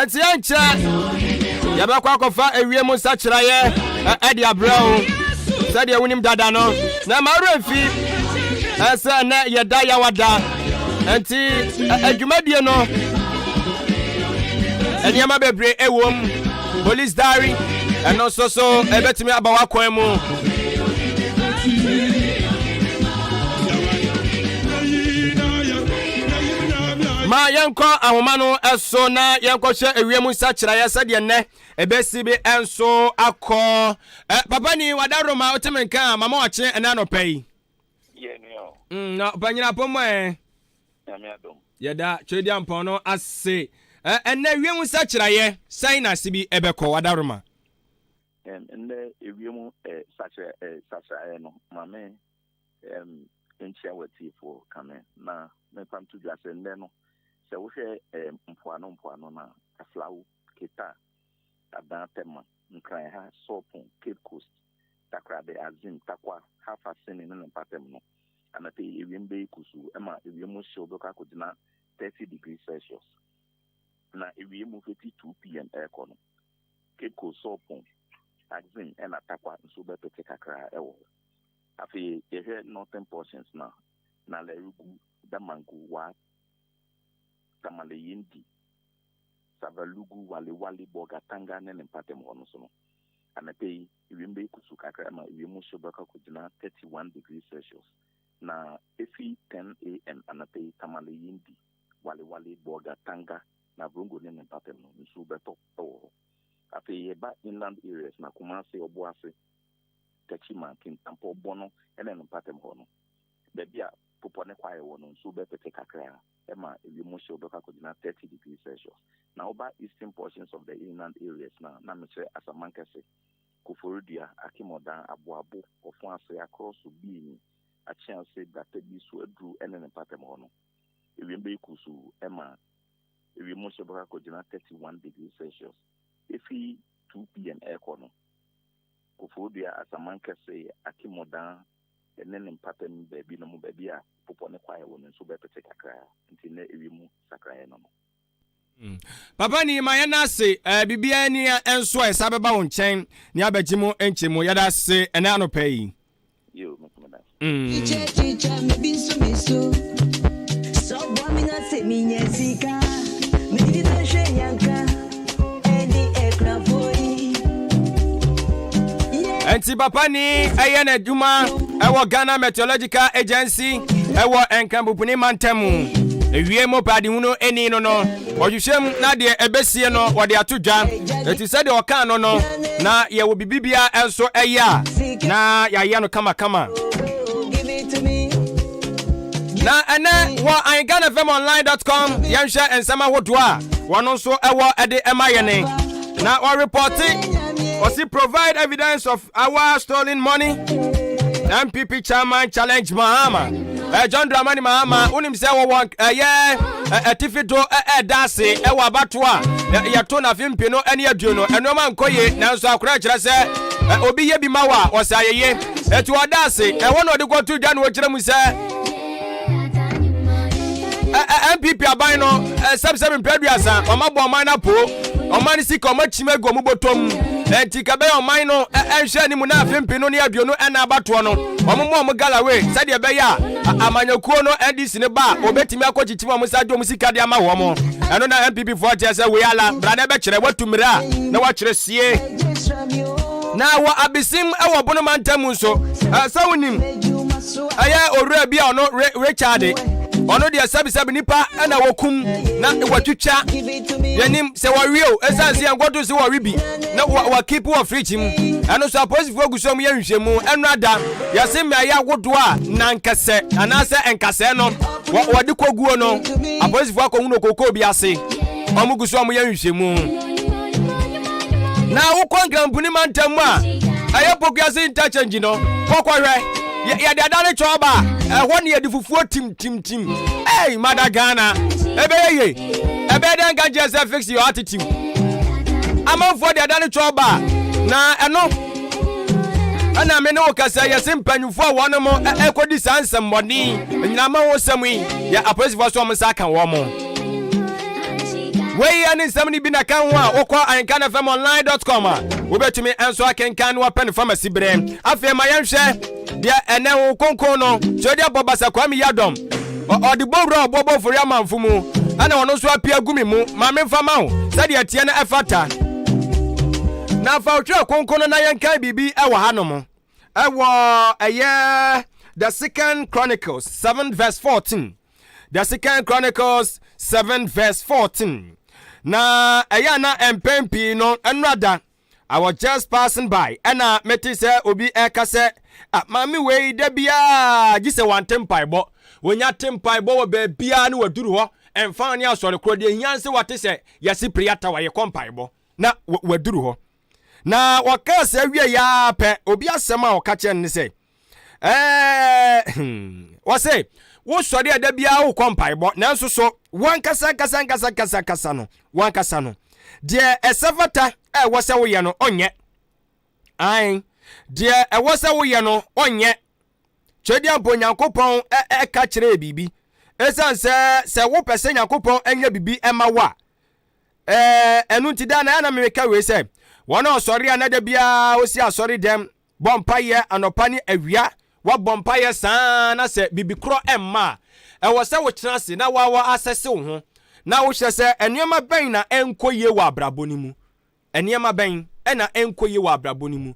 Ati ancha yabakwa kofa ewiem sachiraye edi abrao sade wonim dada no na marefi asa na yeda yawada anti adwumadie no eniama bebre ewom police diary eno so ebetimi abawa kwan mu ma yanko ahoma no eso na yanko hye ewiem sachiraye sade ne ebesi bi enso akọ papa ni wadaroma otemenka mama wache ena no pay ye no no banyina pomo nyame adom yeda chedi ampon no ase ena ewiem sachiraye sai na sibi ebekọ wadaroma enne ewiem sachiraye no mame enchia watifo kame na me pam tu jase nne no se wo hwe mpoano na aflawo kita adatema nkran ha sopon Cape Coast takrabe azim takwa half a sin in patem no anate ewembe kusu ema ewemu shodo ka kodina 30 degrees Celsius na ewemu 52 pm aircon Cape Coast sopon azim ena takwa nso bepete kakra ewo afi yehe northern portions na lerugu damangu wa tamale yindi Savalugu wale bogatanga nene mpate mwono sono anapei iwimbe kusu kakra ma iwimu shobaka kujina 31 degrees Celsius na efi 10 am anapei tamale yindi wale bogatanga na brungo nene mpate mwono nsu beto ape yeba inland areas na Kumasi Obuasi Techima Kintampo Bono ene mpate mwono bebia popone kwae wono nsu bepete kakra ema iwimu shobaka kujina 30 degrees Celsius. Now, over eastern portions of the inland areas na meche asamankese Kuforidia Akimoda Abuabu Ofuanse across Ubini a chance that be so drew and an pattern hono. Iwimbe kusu Emma Iwimusha Kojina 31 degrees Celsius. If he 2 p.m. air corner Kuforidia asamankese Akimoda and then pattern baby no baby popone kwae wono so bepete kakra ntine iwimu sakra no. Papa ni mayana se bibia ni enso esa beba wo nchen ni abagimo enchemo yada se ena no pay yo mekuma teacher me bin so me so bomi na se mi nyesika me di na hwe yanka edi ekra boy enti papa ni eye na duma ewo Ghana Meteorological Agency ewo enkambupuni mantemu ewie mo padi huno eni no ojuhwem na de ebesie no wode atodwa eti se de oka no na ye wo bibibia enso eya na ya no kama na ene wo anganafmonline.com yanhwe ensama hodoa wono so ewo ede emayene na o reporting or see provide evidence of our stolen money. MPP chairman challenge Mahama. John Dramani Mahama unim se wo tifido dase wa batwa ya to na fimpi no ene aduo eno ma nkoye nanso akora kire se obi ye bi mawa o se ayeye etu odase wo no de kwotu dwa no kire mu se MPP aban no sub mpeduasa o mabo man na po o man si ko machime go mu botom enti kabe o man no enhwe ni mu na fimpi no ne aduo no ena abato no omo galawe sade be ya amanyakuo no ndc ne ba obetimi akochichima mu sadio mu sika de ama wo mo eno na MPP for jese we ala brada be kire watumira na wa kire sie na wa abisim ewo bono mantamu so sawunim aya orua bia ono Richard ono dia sabi nipa na wokum na watwitwa yanim se wario esanse yangoto se waribi na wa keep wa frichim eno so positive ogusom ya nhwemu eno ada yasim ya godo a nankase anase enkase no wode koguo no apositive akohuno kokko bi ase omugusom ya nhwemu na wo kongrampuni mantamu a ayapokya interchange no kokohwe ya de adane choba ehwo ne yedifufuo tim hey Madagana ebeye ebeden ga just fix your attitude amanfo de adane choba na eno ana me ne okasa ya simpanyufo wono mo ekodi sansem moni nyina ma wo samui ya aposivo so mo saka wo mo we ya ni samni bi na kan ho a okọ ankanfmonline.com a wobetumi enso akenkan no pen pharmacy bre afi ma yenhwe de ene ho konkon no jodi abobasa kwami yadom odi bowro Obuoba Ofori Amanfo mu ana wono so apia gumi mu ma me mfama ho sade atie na efata na fa otwe konkon na yenkan bibi ewo hanom ewo eye the Second Chronicles 7 verse 14. The Second Chronicles 7 verse 14. Na ayana empempi no enrada. I was just passing by. Ena meti se obi ekase. Mami we de bia gise wan tempai bo. Wonya tempai bo be bia no waduru ho. Emfa ne asore kro de hianse wate se yasi priata wa ye kompai bo. Na waduru ho. Na wakase wie ya pe obi asema okache ne se. Wase wo sori ada bia wo kompai bo nanso so wan kasa no wan kasa no de esafata wose wo ye no onye ai de wose wo ye no onye chedi ampo Nyankopon ka kire bibi esan se wo pese Nyankopon enya bibi ema wa enu ntida na me ka we se wona sori anada bia wo si asori dem bompaye anopani awia wa bompaye sana se bibikro emma ewo se wo kyenase na wa asese wo ho na wo hye se enema ben na enkoye wa abraboni mu enema ben na enkoye wa abraboni mu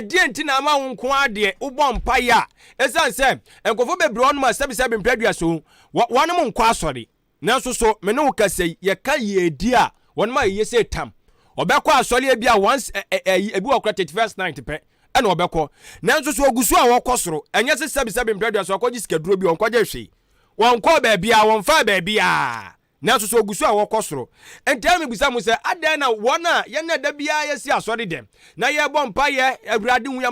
die enti na ma wo nko ade wo bompaye a esan se enkofo bebre wonu ma sebi mpradua so wonu mo nko asori na so me ne wo kase ye ka ye di a wonu ma ye se tam obekọ asori bia once ebi okra 31st night pe ena obekọ nanso so ogusu a wokọ enye se sebi mpradua so akọji sikaduro bi onkọje hwe wonkọ ba bia wonfa ba bia nanso so ogusu a wokọ soro entia me busa mu se adan na wona ye na da bia ye si asori dem na ye bompa ye awurade hu ya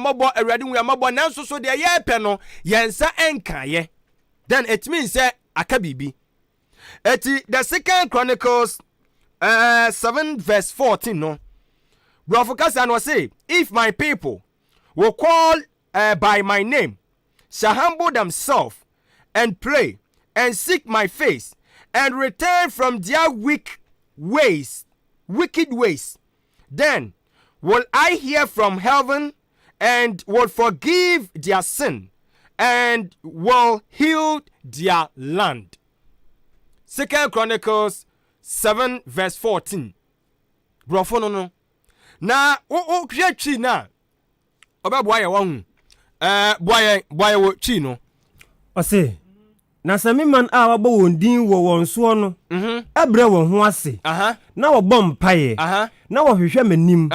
mabo nanso so de ye pe no yensa enka ye then it means say aka bibi eti the Second Chronicles 7 verse 14 no Brofokasa no say if my people will call by my name shall humble themselves and pray and seek my face and return from their wicked ways then will I hear from heaven and will forgive their sin and will heal their land. Second Chronicles 7 verse 14. Brofo no na o hwetwi na obeboa ye won boye wo twi no ose na samiman a wabo wondin wo wonso no abre wo ho ase na wo bom paye na wo hwehwe manim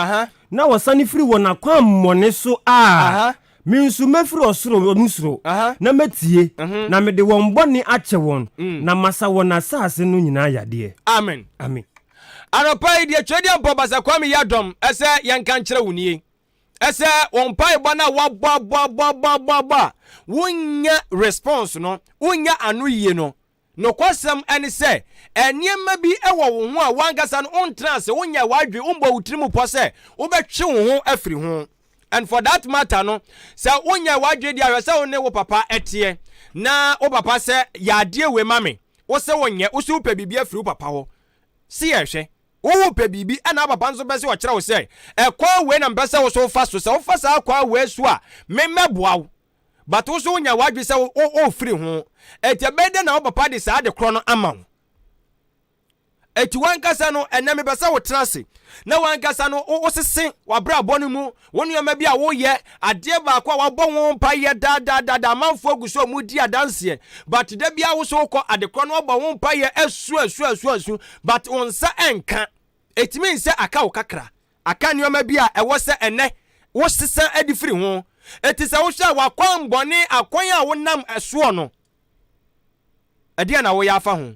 na wo sane firi wo na kwam mone so minsu mefiri osoro nsuro na metie na mede won boni ache won na masa won asase no nyina yade amen amen anopai de twedi ampo basa kwami yadom ese yenka nkire wunie ese won pai bona wa ba wonya response no wonya anu yie no kwasem ene se eniema bi ewo wo ho a wangasa no ontrance wonya wadwe umbo wutirimu po se wobetwe wo ho afiri ho. And for that matter no se wonya wadwe dia se wo ne wo papa etie na wo papa se ya de we mame wo se wonye wo se upa bibia afiri wo papa ho si ehwe wo pe bibi ana papa nso be se wo kire wo se ekwa we na mbese wo so fa so se wo fa sa akwa we so a memeboa wo but wo so nya wadwe se wo free ho etebede na wo papa de sa de kro no ama wo eti wankasa no ename be se wo trase na wankasa no wo sese wabra abonu mu wonu yama bi a wo ye ade ba kwa wabɔ wo mpa ye da manfo aguso mu di adanse but da bia wo so kɔ ade kro no wabɔ wo mpa ye asu but onsa enka it means say aka wo kakra aka ne yama bi a ɛwɔ se ene wo sesa adi firi ho eti se wo hwa wakwan bɔne akwan a wo nam ɛso no ade na wo ya afa ho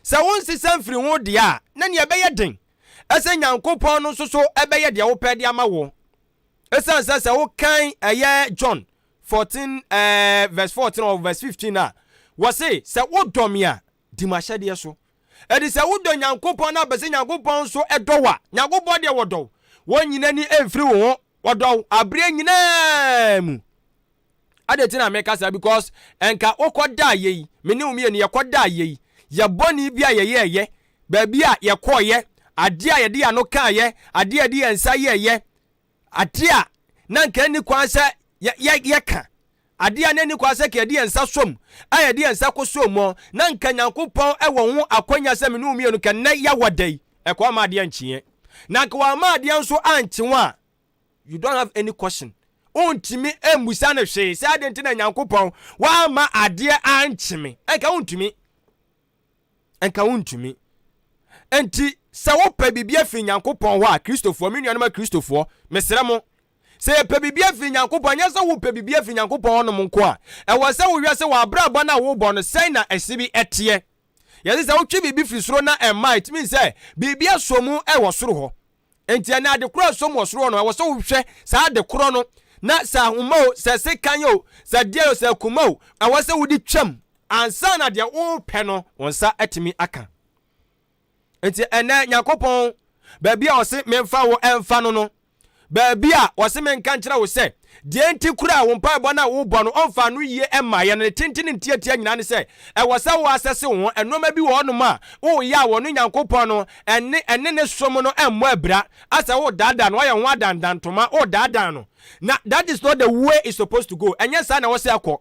se won sisa mfiri ho de a na ne ebeye den ese Nyankopon no so ebeye de wo pɛ de ama wo ese se wo kan eye John 14 verse 14 or verse 15 a wo se wo dom ya di mahade so edi se wo do Nyankopon na be se Nyankopon so edo wa Nyankopon de wo do wo nyina ni emfiri wo wo do abre nyina mu ade tina make us because enka okoda yi me ni umi ni yakoda yi ya boni bia ye Baby a ye koye, adia ye dia no ka ye, adia dia nsa ye, adia nanka ni kwanse ye ka. Adia ne ni kwase ke dia nsa som, aye dia nsa kosom mo, nanka Nyankopɔn e wo ho akwanya se me no mienu ke ne ya wodai. E kwa ma adia nchie. Nanka wa ma adia nso anchiwa. You don't have any question. Untimi embusa na hwe, se adenti na Nyankopɔn wa ma adia anchime. Enka untimi. Enka untimi. Enti se wo pa bibia fi Nyankopɔn ho a Kristofo me nuanoma Kristofo mesere mo se pe bibia fi Nyankopɔn nya se wo pe bibia fi Nyankopɔn no nko a e wo se wo hwe se wo abrabɔ na wo bɔ no sei na esibi etie ye se wo twi bibi fi soro na might mean say bibia somu e wo soro ho enti na ade koro somu wo soro no wo se wo hwe sa ade koro no na sa humo se sekanyo sa dia se kumo e wo se wo di twam ansa na de wo pɛ no wonsa atimi aka enti ene Nyankopɔn baby a wo se memfa wo emfa no baby a wo se menka nkyerɛ wo se de enti kura wo mpa bɔ na wo bɔ no onfa no yie ema ye no tintin ntiatia nyina ne se e wo se wo asese wo enoma bi wo no ma wo ya wo no Nyankopɔn no ene ne som no emmo abra asa wo dada no wo ye ho adandantoma wo dada no na that is not the way it's supposed to go enye sa na wo se akɔ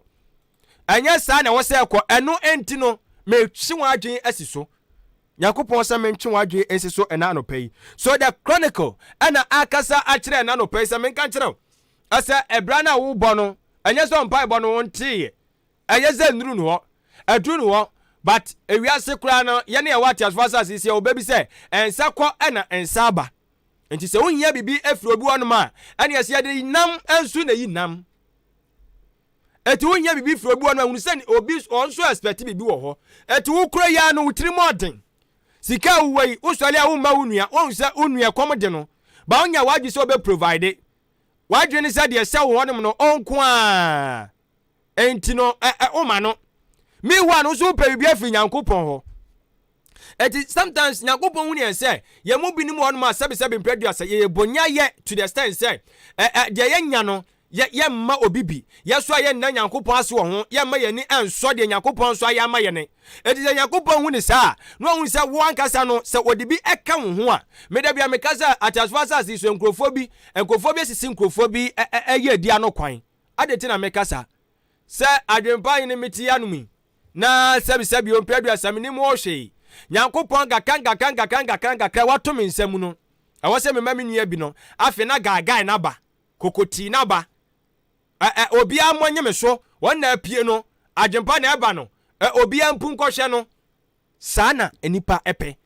enye sa na wo se akɔ eno enti no me twi wo adwen asiso Nyankopɔn se mentwe wadwe ensiso ena anopai so the chronicle ana akasa akire ena anopai se menka kire asa ebra na wo bɔ no enye so mpai bɔ no ntie enye ze nuru no ho aduru no ho but ewiase kura no ye na ye wati asfasa sisi obabi se ensa kɔ ena ensa aba enti se wonhia bibi afiri obi wono ma ene ye se de nam ensu na yi nam eti wonhia bibi afiri obi wono ahunu se obi onso expect bibi wo ho eti wo kura ya no wutiri modern sika uwei uswale a umma unua onse unua komde no ba onya wagi so be provide wagi ni se de se wo honom no onko a enti no uma no mi hu no so pe bibia fi Nyankopɔn ho eti sometimes Nyankopɔn hu ne se ye mu bi ni mu honom a sebe mpredua se ye bonya ye to the extent say de ye nya no ye mma obibi ye so ye nna Nyankopɔn ase wo ho ye mma ye ni enso de Nyankopɔn so aye ama ye ne eti de Nyankopɔn hu ni saa no hu se wo ankasa no se odibi eka wo ho a me da bia me kasa atasfasa si so nkrofo bi asisi nkrofo bi ye dia no kwan adeti na me kasa se adwempa ni meti anumi na sebi ompadu asam ni mo hwe Nyankopɔn gaka wato me nsam no awo se me ma me nua bi no afi na gaga na ba kokoti na ba obi amonye me so won na apie no adwempa na eba no obi ampu nkɔhwe no saa na enipa epe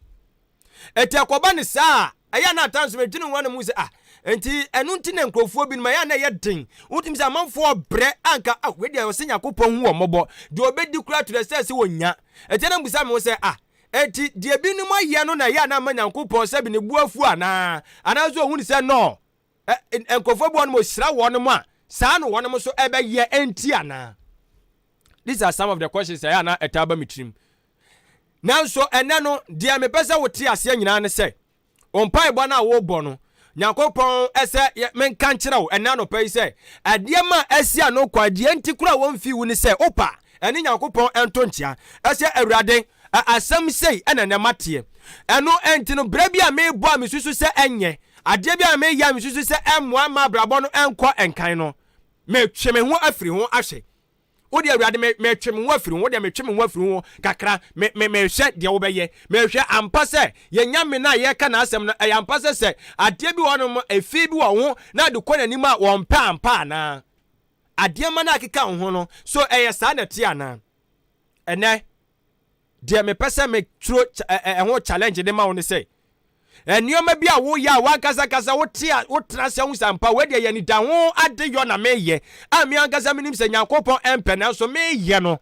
eti akoba ne saa aya na tanso me twinu wona mu se enti enu nti na nkrofo bi no ya na ye den utim se amanfo bre anka we dia wo se Nyankopɔn hu omobo de obedi kura to the sense wonya eti na mbusa me wo se enti de bi ni mo ye no na ya na ma Nyankopɔn se bi ne buafu ana zo hu ni se no enkofo bo no mo sira won mo a saa no won mo so ebe ye enti ana. These are some of the questions I na etaba mitrim now so ene no dia me pese wo tie ase nyina ne se ompai bo na wo bo no Nyankopɔn ese men kan kire wo ene no pai se ade ma asia no kwade enti kura wo mfi wo ni se opa ene Nyankopɔn ento ntia ese awurade asam sei ene ne mate eno enti no bra bia me bo a mesusu se enye ade bia me ya mesusu se emmoa ma brabo no enko enkan no me tweme ho afiri ho ahye odi awurade me tweme ho afiri ho de me tweme ho afiri ho kakra me hwe de wo beye me hwe ampa se ye nyame na ye ka na asem no ampa se ade bi wono efi bi wo ho na de kɔ nanim a won pa ampa na ade ma na akeka ho no so saa na tie ana ene de me pese me tro ho challenge de ma wo ne se enioma bi a wo ya wa kasa wo tia wo trase hu sampa we de ye ni da ho ade yo na meye a me ankasa minim se Nyankopɔn empe na so meye no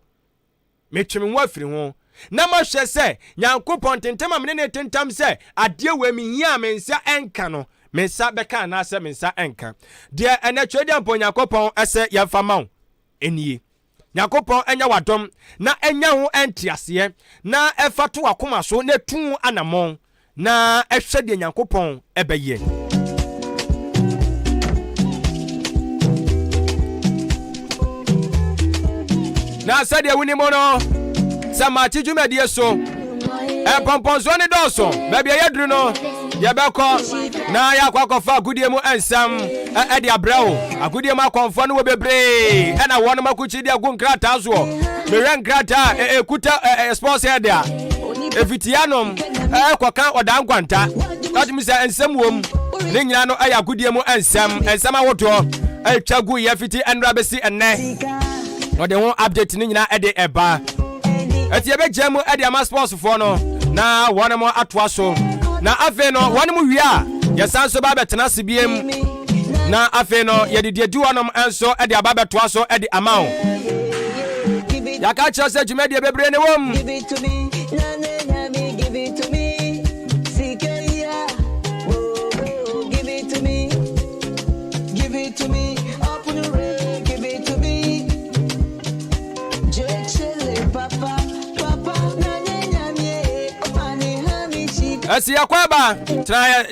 me tweme ho afiri ho na ma hwe se Nyankopɔn tentam amene ne tentam se ade we mi hia me nsa enka no me nsa beka na se me nsa enka de ene twede ampo Nyankopɔn ese ye fama enie Nyankopɔn enya wadom na enya ho entiase na efato akoma so na tu anamon na ehwe de Nyankopɔn ebeye na sade wuni mo no sa ma ti dwumadie so Pomponso ne doso baby yadru no yebeko na yakwakofa agudie mu ensam e de abrawo agudie mu akonfo no bebre na wono makuchi de agu nkrata so me ren nkrata ekuta sponsor head a efitianom koka odan kwanta that means ensam wom ne nyina no ayagudie mu ensam awoto twagu ye fiti enra besi enne no de ho update ne nyina de eba eti ebe jemu e de ama sports for no na one mo atoa so na afe no one mo wia ye sanso ba betena sibiem na afe no ye de du onom enso e de aba betoa so e de ama o ya ka cha se jume de bebre ne wom Give it to me, na na me, give it to me. Sikeya, oh, give it to me, open the ray, give it to me. Jechele, papa, na me, opani hami chika. asi yakwaba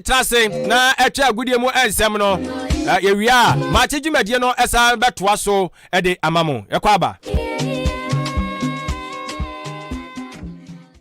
trase na etwa agudie mu ensem no ye wia Maakye dwumadie no esa betoa so e de amamo yakwaba